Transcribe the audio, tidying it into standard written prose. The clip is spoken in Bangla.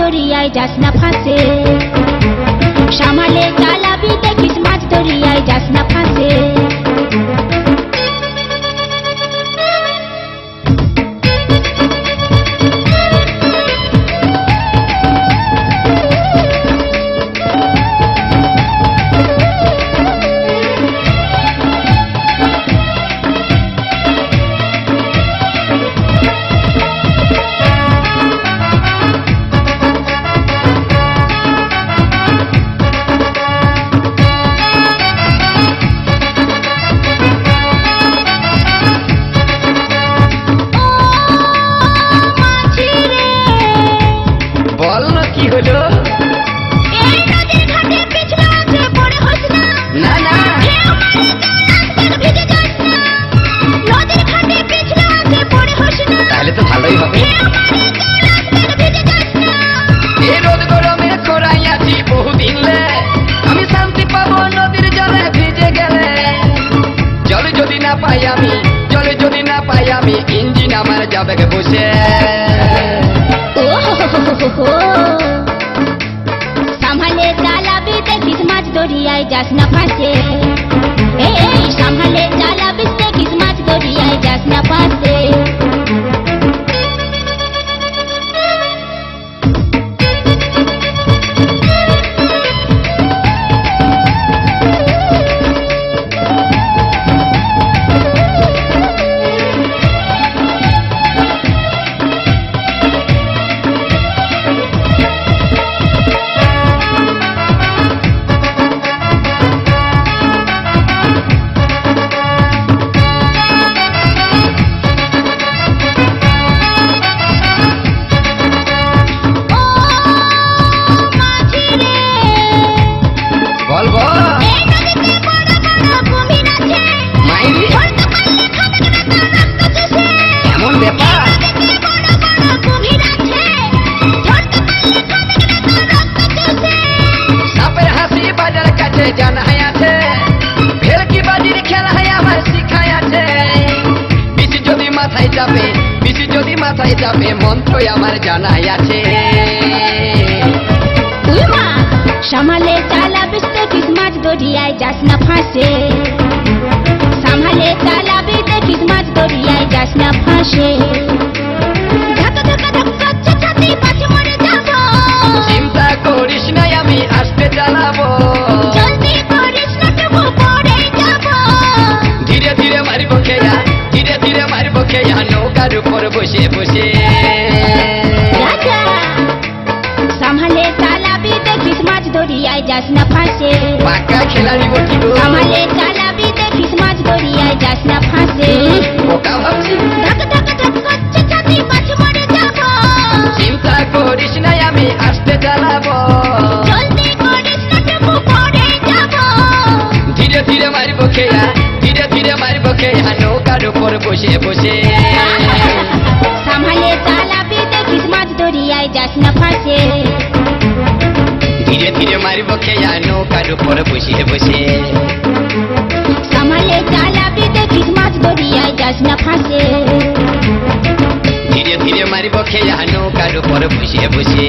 দরিয়ায় যাস না ফাঁসে, সামালে চালাবি দেখিস মাছ দরিয়ায় যাস না ফাঁসে। ইঞ্জিন আমার যাবে বসে। সামহালে চালাবি দেখিস মাছ দরিয়ায় যাস না ফাঁসে, এই সামহালে চালাবি দেখিস মাছ দরিয়ায় যাস না ফাঁসে। মাথায় যাবে মন্ত্র আমার জানাই আছে। সামালে চালাবিস দেখিস মাছ দরিয়ায় যাস না ফাঁসে, সামালে চালাবি দেখিস মাছ দরিয়ায় যাস না ফাঁসে। চিন্তা করিস না আমি আস্তে চালাবো, ধীরে ধীরে মারিব খেয়া, ধীরে ধীরে মারিব খেয়া নৌকার উপর বসে বসে। সামহালে চালাবি দেখিস মাছ দরিয়ায় যাস না ফাঁসে, পাকা খেলাড়ি বটি গো। সামহালে চালাবি দেখিস মাছ দরিয়ায় যাস না ফাঁসে। ওকা ভাবছি চিন্তা করিস না আমি আস্তে চালাবো, ধীরে ধীরে মারিব খেয়া, ধীরে ধীরে মারিব খেয়া নৌকার উপর বসে বসে। সামহালে চালাবি দেখিস মাছ দরিয়ায় যাস না ফাঁসে, ধীরে ধীরে মারিব খেয়া নৌকার উপর বসে বসে। সামহালে চালাবি দেখিস মাছ দরিয়ায় যাস না ফাঁসে, ধীরে ধীরে মারিব খেয়া নৌকার উপর বসে বসে।